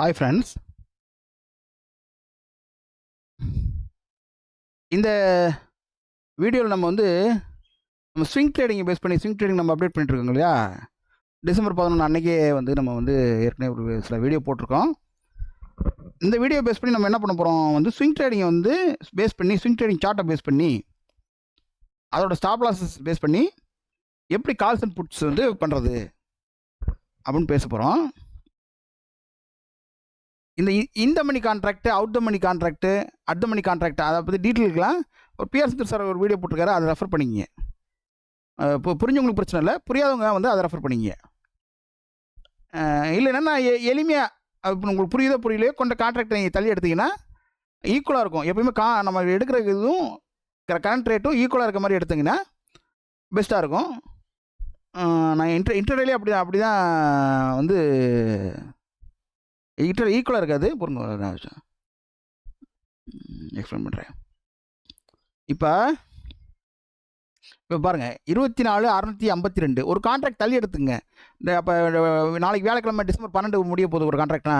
Hi friends. இந்த வீடியோவில் நம்ம ஸ்விங் ட்ரேடிங்கை பேஸ் பண்ணி ஸ்விங் ட்ரேடிங் நம்ம அப்டேட் பண்ணிட்டுருக்கோங்க இல்லையா? டிசம்பர் 11 அன்றைக்கே நம்ம ஏற்கனவே ஒரு சில வீடியோ போட்டிருக்கோம். இந்த வீடியோ பேஸ் பண்ணி நம்ம என்ன பண்ண போகிறோம், ஸ்விங் ட்ரேடிங்கை பேஸ் பண்ணி ஸ்விங் ட்ரேடிங் சார்ட்டை பேஸ் பண்ணி அதோட ஸ்டாப் லாஸஸ் பேஸ் பண்ணி எப்படி கால்ஸ் அண்ட் புட்ஸ் பண்ணுறது அப்படின்னு பேச போகிறோம். இந்த money contract, out the money contract, at the money contract, அதை பற்றி டீட்டெயிலுக்கெலாம் ஒரு பிஆர் சித்தர் சார் ஒரு வீடியோ போட்டிருக்காரு, அதை ரெஃபர் பண்ணிங்க. இப்போ புரிஞ்சவங்களுக்கு பிரச்சனை இல்லை, புரியாதவங்க அதை ரெஃபர் பண்ணிங்க. இல்லைன்னா நான் எளிமையாக இப்போ உங்களுக்கு புரியுதோ புரியலையோ கொண்ட கான்ட்ராக்டை நீங்கள் தள்ளி எடுத்திங்கன்னா ஈக்குவலாக இருக்கும். எப்பயுமே நம்ம எடுக்கிற இதுவும் கரண்ட் ரேட்டும் ஈக்குவலாக இருக்க மாதிரி எடுத்திங்கன்னா பெஸ்ட்டாக இருக்கும். நான் இன்டர்டேலே அப்படி தான் ஈக்குவலாக இருக்காது. பொருங்க எக்ஸ்பிளைன் பண்ணுறேன். இப்போ பாருங்கள், 24,652 ஒரு கான்ட்ராக்ட் தள்ளி எடுத்துங்க. இந்த அப்போ நாளைக்கு வியாழக்கிழமை டிசம்பர் 12 முடிய போகுது ஒரு கான்ட்ராக்ட்னா,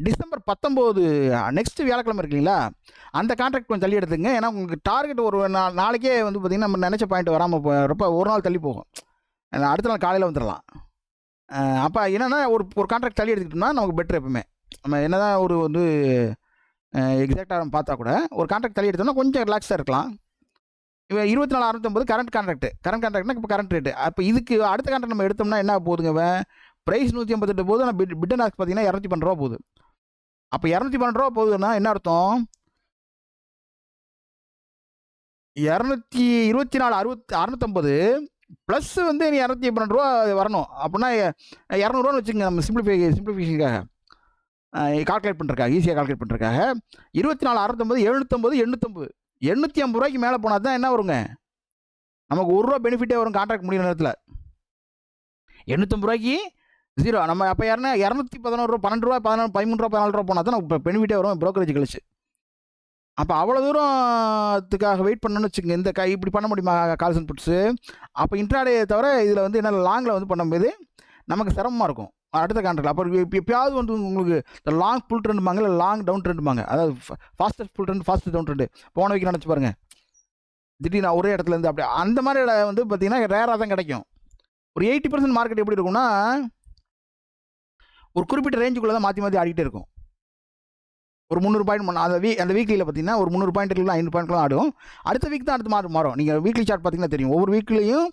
டிசம்பர் 19 நெக்ஸ்ட்டு வியாழக்கிழமை இருக்கு இல்லைங்களா, அந்த கான்ட்ராக்ட் கொஞ்சம் தள்ளி எடுத்துங்க. ஏன்னா உங்களுக்கு டார்கெட் ஒரு நாளைக்கே பார்த்திங்கன்னா நம்ம நினச்ச பாயிண்ட் வராமல் ரொம்ப ஒரு நாள் தள்ளி போகும். அடுத்த நாள் காலையில் வந்துடலாம். அப்போ என்னென்னா ஒரு கான்ட்ராக்ட் தள்ளி எடுத்துக்கிட்டோம்னா நமக்கு பெட்டர். எப்பவுமே நம்ம என்ன தான் எக்ஸாக்டாக பார்த்தா கூட ஒரு கான்ட்ராக்ட் தள்ளி எடுத்தோம்னா கொஞ்சம் ரிலாக்ஸாக இருக்கலாம். இப்போ 24,650 கரண்ட் கான்ட்ராக்ட்னா இப்போ கரண்ட் ரேட்டு. அப்போ இதுக்கு அடுத்த கான்ட்ராக்ட் நம்ம எடுத்தோம்னா என்ன போகுதுங்க, ப்ரைஸ் 158 போகுது. ஆனால் பிட் அண்ட் ஆஸ்க் பார்த்தீங்கன்னா 212 ரூபா போகுது. அப்போ 212 ரூபா போகுதுன்னா என்ன அர்த்தம், 224,650 ப்ளஸ் நீ 212 ரூபா வரணும். அப்படின்னா 200 வச்சுக்கோங்க. நம்ம சிம்பிளிஃபிகேஷனுக்காக கால்குலேட் பண்ணுறக்காக, ஈஸியாக கால்குலேட் பண்ணுறக்காக 24,650 750 850 ரூபாய்க்கு மேலே போனால் தான் என்ன வருங்க, நமக்கு ₹1 பெனிஃபிட்டே வரும். கான்ட்ராக்ட் முடிகிற நேரத்தில் 850 ரூபாய்க்கு ஜீரோ. நம்ம அப்போ 211 ரூபா, 12 ரூபா, 13 ரூபா, 14 ரூபா போனால் தான் நமக்கு பெனிஃபிட்டே வரும் ப்ரோக்கரேஜ் கழிச்சு. அப்போ அவ்வளோ தூரத்துக்காக வெயிட் பண்ணணும்னு வச்சுக்கோங்க. இந்த இப்படி பண்ண முடியுமா கால்ஸ் அண்ட் புட்ஸு? அப்போ இன்ட்ராடே தவிர இதில் என்ன லாங்கில் பண்ணும்போது நமக்கு சிரமமாக இருக்கும். அடுத்த கான்ட்ராக்ட் அப்போ எப்பயாவது உங்களுக்கு இந்த லாங் புல் ட்ரெண்டுமாங்க, இல்லை லாங் டவுன் ட்ரெண்டுமாங்க. அதாவது fastest bull trend, fast down trend போன வீக் நினச்சி பாருங்கள். திடீர்னு ஒரே இடத்துலேருந்து அப்படி அந்த மாதிரி பார்த்திங்கன்னா ரேராக தான் கிடைக்கும். ஒரு 80% மார்க்கெட் எப்படி இருக்கும்னா ஒரு குறிப்பிட்ட ரேஞ்சுக்குள்ளே தான் மாற்றி ஆடிக்கிட்டே இருக்கும். ஒரு 300 பாயிண்ட் அந்த வீக்லியில் பார்த்திங்கன்னா ஒரு 300 பாயிண்ட்டுக்குள்ள 500 பாயிண்ட்லாம் ஆடும். அடுத்த வீக் தான் அடுத்து மாறும். நீங்கள் வீக்லி சார்ட் பார்த்திங்கன்னா தெரியும். ஒவ்வொரு வீக்லேயும்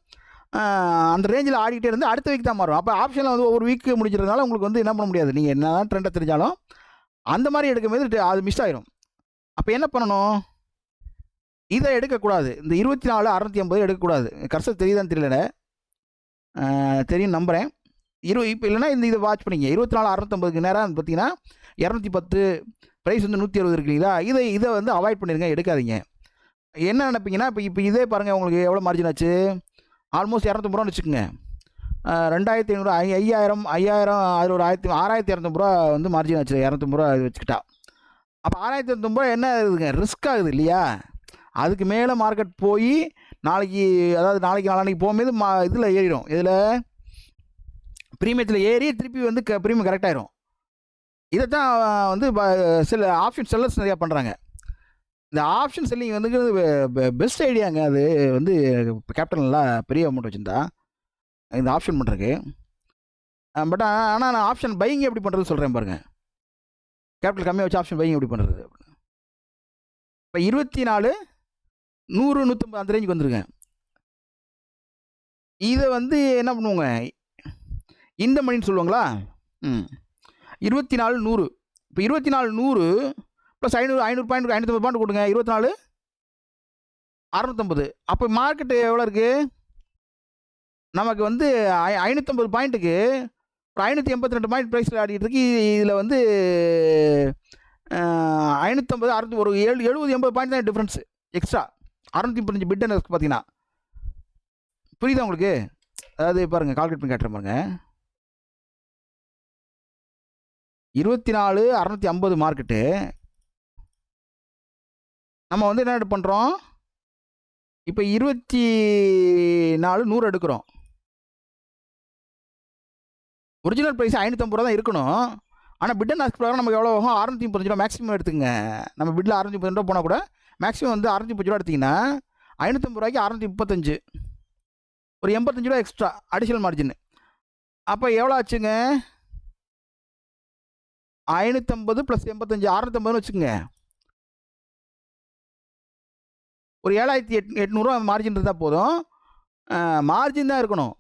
அந்த ரேஞ்சில் ஆடிக்கிட்டே இருந்து அடுத்த வீக் தான் மாறும். அப்போ ஆப்ஷனில் ஒவ்வொரு வீக்கு முடிச்சிருந்தனால உங்களுக்கு என்ன பண்ண முடியாது. நீங்கள் என்ன தான் ட்ரெண்டை தெரிஞ்சாலும் அந்த மாதிரி எடுக்கும்போது அது மிஸ் ஆயிரும். அப்போ என்ன பண்ணணும், இதை எடுக்கக்கூடாது. இந்த 24,650 எடுக்கக்கூடாது. கர்சர் தெரியுதான்னு தெரியல, தெரியும் நம்புகிறேன். இப்போ இல்லைனா இதை வாட்ச் பண்ணிங்க. 24,650 நேரம் பார்த்தீங்கன்னா 210 ப்ரைஸ் 160 இருக்கு இல்லைங்களா, இதை அவாய்ட் பண்ணிடுங்க, எடுக்காதீங்க. என்ன நினைப்பீங்கன்னா இப்போ இதே பாருங்கள், உங்களுக்கு எவ்வளோ மார்ஜின் ஆச்சு, ஆல்மோஸ்ட் 250 ரூபான்னு வச்சுக்கோங்க. 2,500 5000 அதில் ஒரு 6,250 ரூபா மார்ஜின் ஆச்சு. 250 ரூபா இது வச்சுக்கிட்டா அப்போ 6,250 ரூபா என்ன ஆகுதுங்க, ரிஸ்க் ஆகுது இல்லையா? அதுக்கு மேலே மார்க்கெட் போய் நாளைக்கு நாளான்னைக்கு போகும்போது இதில் ஏறிடும். இதில் ப்ரீமியத்தில் ஏறி திருப்பி ப்ரீமியம் கரெக்டாயிரும். இதை தான் சில ஆப்ஷன் செல்லர்ஸ் நிறையா பண்ணுறாங்க. இந்த ஆப்ஷன் செல்லிங் பெஸ்ட் ஐடியாங்க. அது கேபிட்டல்லாம் பெரிய அமௌண்ட் வச்சுருந்தா இந்த ஆப்ஷன் பண்ணுறதுக்கு. பட் ஆனால் நான் ஆப்ஷன் பையிங் எப்படி பண்ணுறது சொல்கிறேன் பாருங்கள். கேபிட்டல் கம்மியாக வச்சு ஆப்ஷன் பையிங் எப்படி பண்ணுறது. இப்போ 24, 100, 150 அந்த ரேஞ்சுக்கு வந்துருங்க. இதை என்ன பண்ணுவோங்க, இந்த மணின்னு சொல்லுவாங்களா, 24, 100. இப்போ 24, 100 ப்ளஸ் 500 பாயிண்ட் 550 பாயிண்ட் கொடுங்க. 24,650. அப்போ மார்க்கெட்டு எவ்வளோ இருக்குது, நமக்கு 550 பாயிண்ட்டுக்கு ஒரு 582 பாயிண்ட் ப்ரைஸில் ஆடிட்டு இருக்கு. இதில் 550, 600 ஒரு 70-80 பாயிண்ட் தான் டிஃப்ரென்ஸு எக்ஸ்ட்ரா. 635 பிட் அண்ட் பார்த்தீங்கன்னா புரியுதா உங்களுக்கு? அதாவது பாருங்கள், கால்குலேட் பண்ணி காட்டுறேன் பாருங்கள். 24,650 மார்க்கெட்டு. நம்ம என்ன பண்ணுறோம், இப்போ 24,100 எடுக்கிறோம். ஒரிஜினல் ப்ரைஸ் 550 ரூபா தான் இருக்கணும். ஆனால் பிட் அண்ட் ஆஸ்க் பிரகாரம் நமக்கு எவ்வளோ ஆகும்? 635 ரூபா மேக்ஸிமம் எடுத்துங்க. நம்ம பிட்டில் 635 ரூபா போனால் கூட மேக்ஸிமம் வந்து 635 ரூபா எடுத்திங்கன்னா 550 ரூபாய்க்கு 635, ஒரு 85 ரூபா எக்ஸ்ட்ரா அடிஷனல் மார்ஜின். அப்போ எவ்வளோ ஆச்சுங்க? 550 + 85 650ன்னு வச்சுக்கோங்க. ஒரு 7800 மார்ஜின் இருந்தால் போதும். மார்ஜின் தான் இருக்கணும்,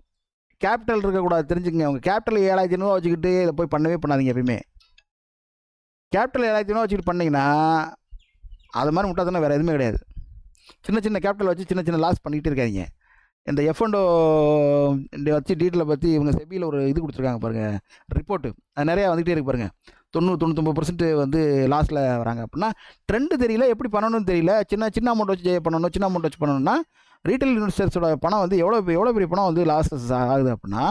கேபிட்டல் இருக்கக்கூடாது. தெரிஞ்சுக்கங்க. உங்கள் கேபிட்டல் 7500 வச்சுக்கிட்டு இதை போய் பண்ணவே பண்ணாதீங்க. எப்பயுமே கேபிட்டல் 7500 வச்சுக்கிட்டு பண்ணிங்கன்னா அது மாதிரி முட்டாள்தனம் வேறு எதுவுமே கிடையாது. சின்ன சின்ன கேபிட்டல் வச்சு சின்ன சின்ன லாஸ் பண்ணிக்கிட்டு இருக்காதிங்க. இந்த F&O வச்சு டீட்டெயிலை பற்றி இவங்க செபியில் ஒரு இது கொடுத்துருக்காங்க பாருங்கள், ரிப்போர்ட்டு. அது நிறையா வந்துகிட்டே இருக்கு பாருங்கள். 90-99% வந்து லாஸில் வராங்க. அப்படின்னா ட்ரெண்டு தெரியல, எப்படி பண்ணணும்னு தெரியல. சின்ன சின்ன அமௌண்ட் வச்சு பண்ணணும், சின்ன அமௌண்ட் வச்சு பண்ணணும்னா ரீட்டைல் இன்வெஸ்டர்ஸோட பணம் வந்து எவ்வளோ பெரிய பணம் வந்து லாஸஸ் ஆகுது. அப்படின்னா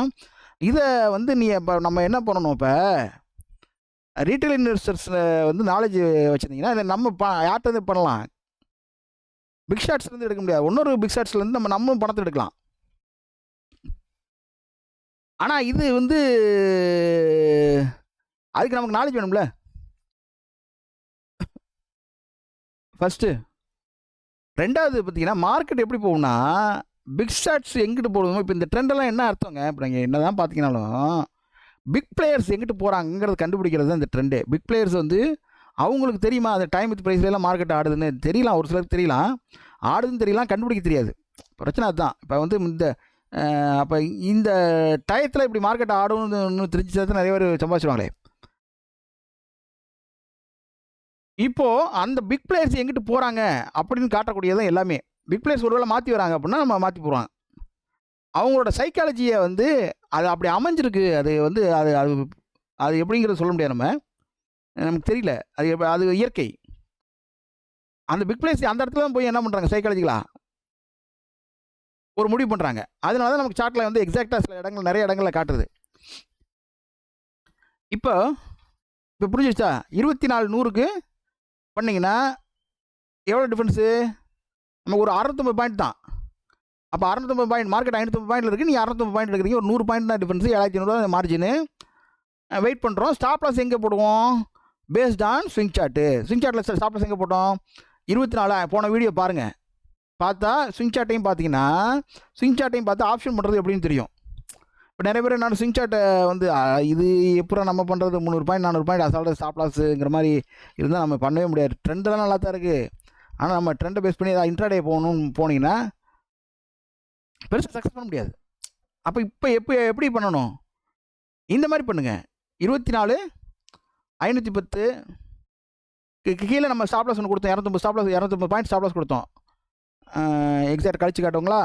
இதை வந்து இப்போ நம்ம என்ன பண்ணணும்? இப்போ ரீட்டைல் இன்வெஸ்டர்ஸில் வந்து நாலேஜ் வச்சுருந்தீங்கன்னா இல்லை நம்ம யார்கிட்ட பண்ணலாம்? பிக் ஷாட்ஸ்லேருந்து எடுக்க முடியாது. இன்னொரு பிக் ஷாட்ஸ்லேருந்து நம்ம பணத்தை எடுக்கலாம். ஆனால் இது வந்து அதுக்கு நமக்கு நாலேஜ் வேணும்ல ஃபஸ்ட்டு. ரெண்டாவது பார்த்தீங்கன்னா மார்க்கெட் எப்படி போகும்னா, பிக் ஷாட்ஸ் எங்கிட்டு போடுவோமோ. இப்போ இந்த ட்ரெண்டெல்லாம் என்ன அர்த்தங்க? இப்போ நீங்கள் என்ன தான் பார்த்தீங்கன்னாலும் பிக் பிளேயர்ஸ் எங்கிட்டு போகிறாங்கிறத கண்டுபிடிக்கிறது தான் இந்த ட்ரெண்டு. பிக் பிளேயர்ஸ் வந்து அவங்களுக்கு தெரியுமா அந்த டைம் வித் ப்ரைஸ்லாம் மார்க்கெட் ஆடுதுன்னு தெரியலாம். ஒரு சிலருக்கு தெரியலாம், ஆடுதுன்னு தெரியலாம், கண்டுபிடிக்க தெரியாது. பிரச்சனை அதுதான். இப்போ வந்து அப்போ இந்த டயத்தில் இப்படி மார்க்கெட் ஆடும்னு தெரிஞ்சு நிறைய பேர் சம்பாதிச்சுவாங்களே. இப்போது அந்த பிக் பிளேயர்ஸ் எங்கிட்டு போகிறாங்க அப்படின்னு காட்டக்கூடியதான் எல்லாமே. பிக் பிளேயர்ஸ் ஒருவேளை மாற்றி வராங்க அப்படின்னா நம்ம மாற்றி போடுவாங்க. அவங்களோட சைக்காலஜியை வந்து அது அப்படி அமைஞ்சிருக்கு. அது வந்து அது அது அது எப்படிங்கிறத சொல்ல முடியாது. நமக்கு தெரியல. அது இயற்கை. அந்த பிக் பிளேயர்ஸ் அந்த இடத்துல தான் போய் என்ன பண்ணுறாங்க, சைக்காலஜிக்கலாக ஒரு முடிவு பண்ணுறாங்க. அதனால தான் நமக்கு சார்ட்டில் வந்து எக்ஸாக்டாக சில இடங்கள் நிறைய இடங்களில் காட்டுது. இப்போ புரிஞ்சிருச்சா? 24,100க்கு பண்ணிங்கன்னா எவ்வளோ டிஃப்ரென்ஸு? நமக்கு ஒரு 650 பாயிண்ட் தான். அப்போ 650 பாயிண்ட், மார்க்கெட் 550 பாயிண்டில் இருக்குது, நீங்கள் 650 பாயிண்ட் எடுக்கிறீங்க. ஒரு 100 பாயிண்ட் தான் டிஃப்ரென்ஸு. 7,500 மார்ஜினு. வெயிட் பண்ணுறோம். ஸ்டாப் லாஸ் எங்கே போடுவோம்? Based on swing chart. Swing சார்ட்டில் ஸ்டாப் லாஸ் எங்கே போட்டோம்? 24. போன வீடியோ பாருங்கள். பார்த்தா ஸ்விங் சார்ட்டையும் பார்த்தீங்கன்னா, ஸ்விங் சார்ட்டையும் பார்த்து ஆப்ஷன் பண்ணுறது எப்படின்னு தெரியும். இப்போ நிறைய பேர் நான் ஸ்விங் சார்ட்டை வந்து இது எப்போ நம்ம பண்ணுறது, 300 பாயிண்ட் 400 பாயிண்ட் அசால்ட்டாக ஸ்டாப் லாஸுங்கிற மாதிரி இருந்தால் நம்ம பண்ணவே முடியாது. ட்ரெண்டெல்லாம் நல்லா தான் இருக்குது. ஆனால் நம்ம ட்ரெண்டை பேஸ் பண்ணி ஏதாவது இன்ட்ராடே போனீங்கன்னா பெருசாக சக்ஸஸ் பண்ண முடியாது. அப்போ எப்படி பண்ணணும்? இந்த மாதிரி பண்ணுங்கள். 24,510 கீழே நம்ம ஸ்டாப் லாஸ் ஒன்று கொடுத்தோம். 250 stop loss, 250 point stop loss கொடுத்தோம். எக்ஸாக்ட் கழிச்சு காட்டுங்களா?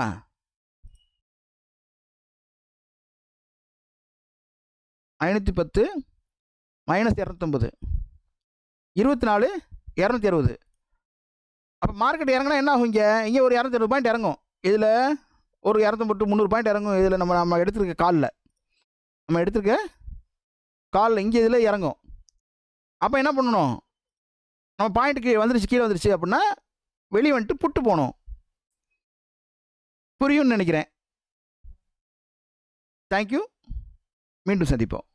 -510 -250 24,260. அப்போ மார்க்கெட் இறங்கினா என்ன ஆகும்? இங்கே ஒரு 260 பாயிண்ட் இறங்கும். இதில் ஒரு 250-300 பாயிண்ட் இறங்கும். இதில் நம்ம எடுத்துருக்க காலில் இங்கே இதில் இறங்கும். அப்போ என்ன பண்ணணும்? நம்ம பாயிண்ட்டுக்கு கீழே வந்துருச்சு அப்படின்னா வெளியே வந்துட்டு புட்டு போகணும். புரியும்னு நினைக்கிறேன். தேங்க்யூ. மீண்டும் சந்திப்போம்.